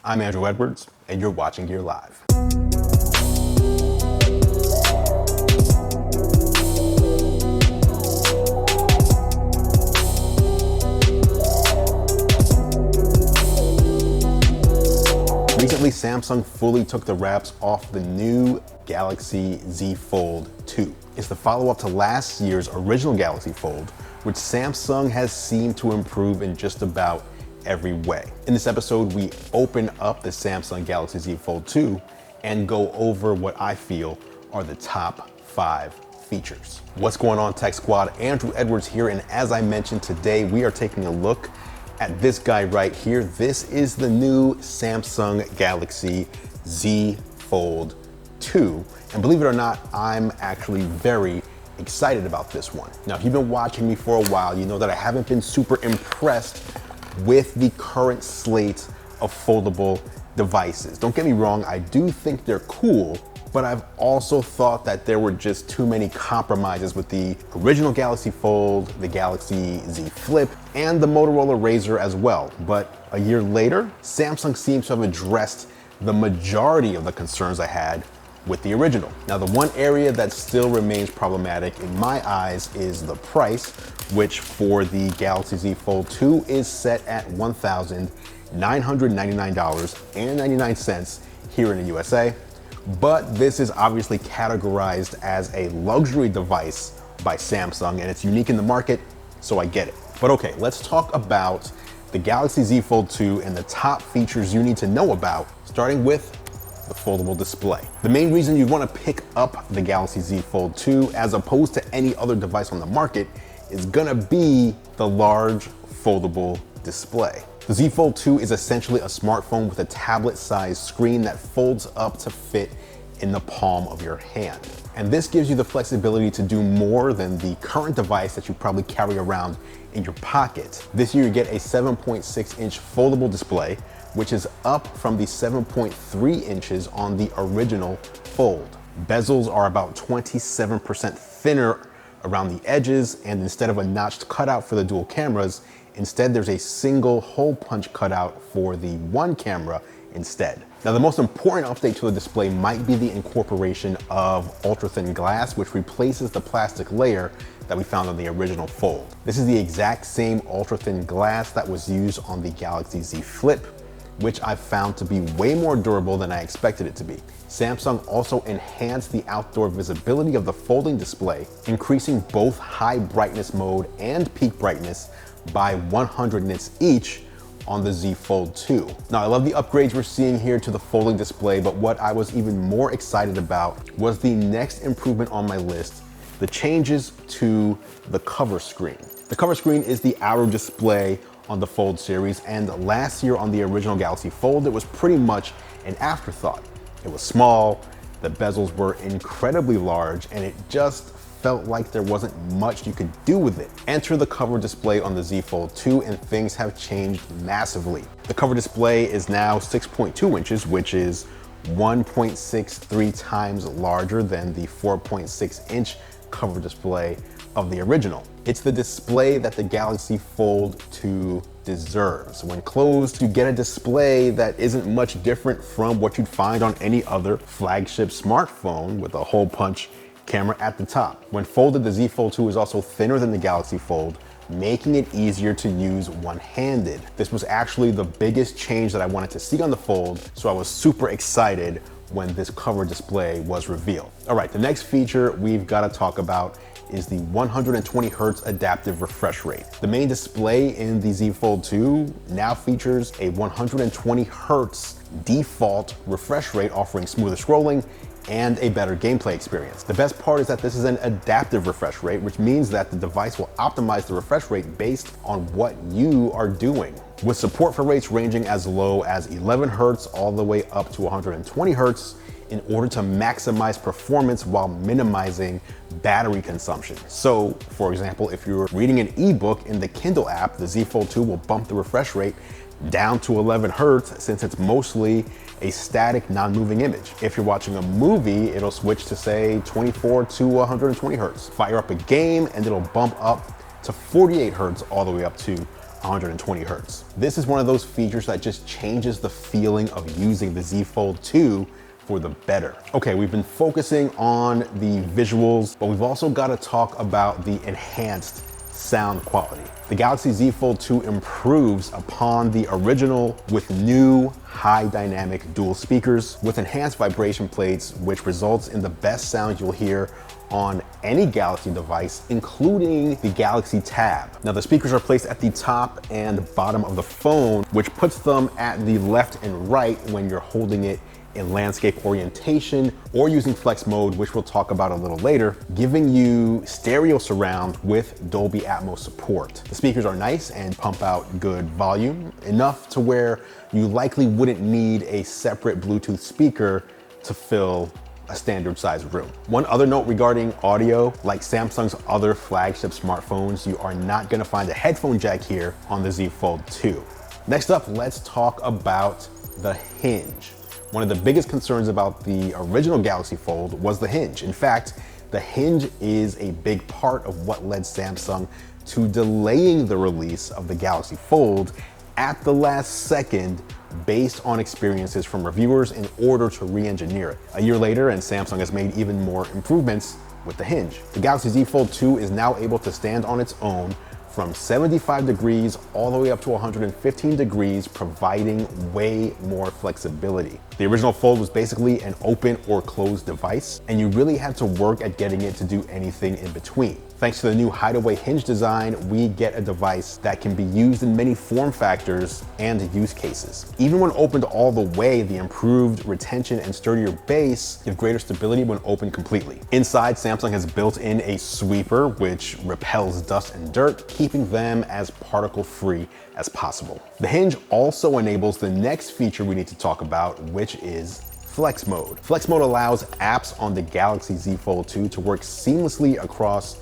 I'm Andrew Edwards, and you're watching Gear Live. Recently, Samsung fully took the wraps off the new Galaxy Z Fold 2. It's the follow-up to last year's original Galaxy Fold, which Samsung has seemed to improve in just about every way. In this episode, we open up the Samsung Galaxy Z Fold 2 and go over what I feel are the top 5 features. What's going on, Tech Squad? Andrew Edwards here, and as I mentioned today, we are taking a look at this guy right here. This is the new Samsung Galaxy Z Fold 2. And believe it or not, I'm actually very excited about this one. Now, if you've been watching me for a while, you know that I haven't been super impressed with the current slate of foldable devices. Don't get me wrong, I do think they're cool, but I've also thought that there were just too many compromises with the original Galaxy Fold, the Galaxy Z Flip, and the Motorola Razr as well. But a year later, Samsung seems to have addressed the majority of the concerns I had with the original. Now, the one area that still remains problematic in my eyes is the price, which for the Galaxy Z Fold 2 is set at $1,999.99 here in the USA. But this is obviously categorized as a luxury device by Samsung, and it's unique in the market, so I get it. But okay, let's talk about the Galaxy Z Fold 2 and the top features you need to know about, starting with the foldable display. The main reason you'd want to pick up the Galaxy Z Fold 2 as opposed to any other device on the market is gonna be the large foldable display. The Z Fold 2 is essentially a smartphone with a tablet-sized screen that folds up to fit in the palm of your hand. And this gives you the flexibility to do more than the current device that you probably carry around in your pocket. This year you get a 7.6-inch foldable display, which is up from the 7.3 inches on the original Fold. Bezels are about 27% thinner around the edges, and instead of a notched cutout for the dual cameras, instead there's a single hole punch cutout for the one camera instead. Now, the most important update to the display might be the incorporation of ultra-thin glass, which replaces the plastic layer that we found on the original Fold. This is the exact same ultra-thin glass that was used on the Galaxy Z Flip, which I found to be way more durable than I expected it to be. Samsung also enhanced the outdoor visibility of the folding display, increasing both high brightness mode and peak brightness by 100 nits each on the Z Fold 2. Now, I love the upgrades we're seeing here to the folding display, but what I was even more excited about was the next improvement on my list, the changes to the cover screen. The cover screen is the outer display on the Fold series, and last year on the original Galaxy Fold, it was pretty much an afterthought. It was small, the bezels were incredibly large, and it just felt like there wasn't much you could do with it. Enter the cover display on the Z Fold 2 and things have changed massively. The cover display is now 6.2 inches, which is 1.63 times larger than the 4.6-inch cover display of the original. It's the display that the Galaxy Fold 2 deserves. When closed, you get a display that isn't much different from what you'd find on any other flagship smartphone with a hole punch camera at the top. When folded, the Z Fold 2 is also thinner than the Galaxy Fold, making it easier to use one-handed. This was actually the biggest change that I wanted to see on the Fold, so I was super excited when this cover display was revealed. All right, the next feature we've got to talk about is the 120 Hz adaptive refresh rate. The main display in the Z Fold 2 now features a 120 Hz default refresh rate, offering smoother scrolling and a better gameplay experience. The best part is that this is an adaptive refresh rate, which means that the device will optimize the refresh rate based on what you are doing. With support for rates ranging as low as 11 Hz all the way up to 120 Hz in order to maximize performance while minimizing battery consumption. So, for example, if you're reading an ebook in the Kindle app, the Z Fold 2 will bump the refresh rate down to 11 Hz since it's mostly a static, non-moving image. If you're watching a movie, it'll switch to say 24 to 120 Hz. Fire up a game and it'll bump up to 48 Hz all the way up to 120 Hertz. This is one of those features that just changes the feeling of using the Z Fold 2 for the better. Okay, we've been focusing on the visuals, but we've also got to talk about the enhanced sound quality. The Galaxy Z Fold 2 improves upon the original with new high dynamic dual speakers with enhanced vibration plates, which results in the best sound you'll hear on any Galaxy device, including the Galaxy Tab. Now, the speakers are placed at the top and bottom of the phone, which puts them at the left and right when you're holding it in landscape orientation or using flex mode, which we'll talk about a little later, giving you stereo surround with Dolby Atmos support. The speakers are nice and pump out good volume, enough to where you likely wouldn't need a separate Bluetooth speaker to fill a standard size room. One other note regarding audio, like Samsung's other flagship smartphones, you are not gonna find a headphone jack here on the Z Fold 2. Next up, let's talk about the hinge. One of the biggest concerns about the original Galaxy Fold was the hinge. In fact, the hinge is a big part of what led Samsung to delaying the release of the Galaxy Fold at the last second based on experiences from reviewers in order to re-engineer it. A year later, and Samsung has made even more improvements with the hinge. The Galaxy Z Fold 2 is now able to stand on its own from 75 degrees all the way up to 115 degrees, providing way more flexibility. The original Fold was basically an open or closed device, and you really had to work at getting it to do anything in between. Thanks to the new hideaway hinge design, we get a device that can be used in many form factors and use cases. Even when opened all the way, the improved retention and sturdier base give greater stability when opened completely. Inside, Samsung has built in a sweeper, which repels dust and dirt, keeping them as particle-free as possible. The hinge also enables the next feature we need to talk about, which is Flex Mode. Flex Mode allows apps on the Galaxy Z Fold 2 to work seamlessly across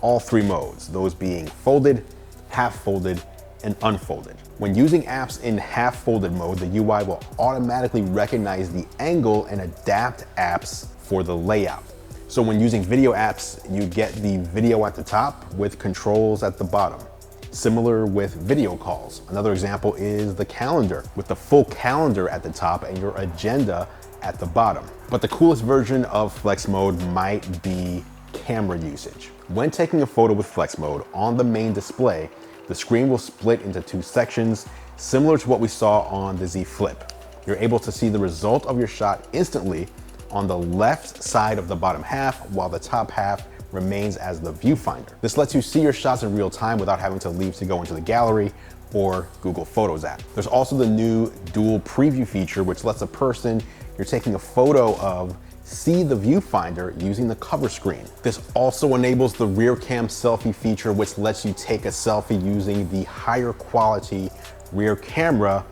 all three modes, those being folded, half folded, and unfolded. When using apps in half folded mode, the UI will automatically recognize the angle and adapt apps for the layout. So when using video apps, you get the video at the top with controls at the bottom. Similar with video calls. Another example is the calendar, with the full calendar at the top and your agenda at the bottom. But the coolest version of Flex Mode might be camera usage. When taking a photo with Flex Mode on the main display, the screen will split into two sections, similar to what we saw on the Z Flip. You're able to see the result of your shot instantly on the left side of the bottom half, while the top half remains as the viewfinder. This lets you see your shots in real time without having to leave to go into the gallery or Google Photos app. There's also the new dual preview feature, which lets a person you're taking a photo of see the viewfinder using the cover screen. This also enables the rear cam selfie feature, which lets you take a selfie using the higher quality rear camera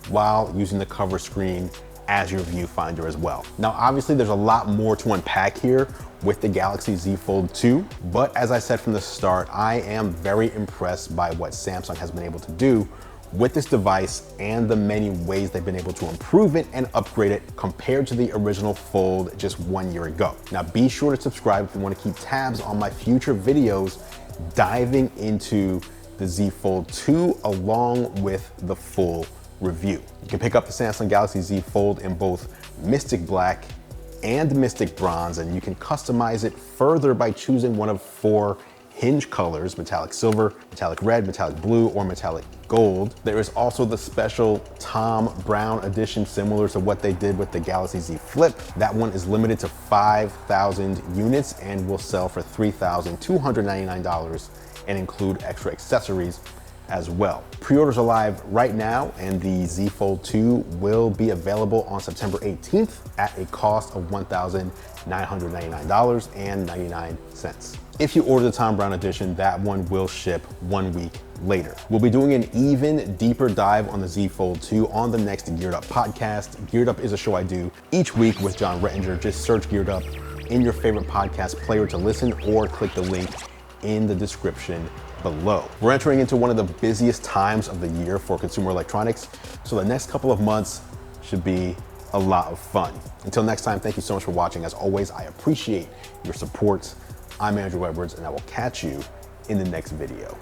while using the cover screen as your viewfinder as well. Now, obviously there's a lot more to unpack here with the Galaxy Z Fold 2, but as I said from the start, I am very impressed by what Samsung has been able to do with this device and the many ways they've been able to improve it and upgrade it compared to the original Fold just 1 year ago. Now, be sure to subscribe if you want to keep tabs on my future videos diving into the Z Fold 2 along with the full review. You can pick up the Samsung Galaxy Z Fold in both Mystic Black and Mystic Bronze, and you can customize it further by choosing one of 4 hinge colors: metallic silver, metallic red, metallic blue, or metallic gold. There is also the special Tom Brown edition, similar to what they did with the Galaxy Z Flip. That one is limited to 5,000 units and will sell for $3,299 and include extra accessories as well. Pre-orders are live right now, and the Z Fold 2 will be available on September 18th at a cost of $1,999.99. If you order the Tom Brown edition, that one will ship 1 week later. We'll be doing an even deeper dive on the Z Fold 2 on the next Geared Up podcast. Geared Up is a show I do each week with John Rettinger. Just search Geared Up in your favorite podcast player to listen, or click the link in the description below. We're entering into one of the busiest times of the year for consumer electronics, so the next couple of months should be a lot of fun. Until next time, thank you so much for watching. As always, I appreciate your support. I'm Andrew Edwards, and I will catch you in the next video.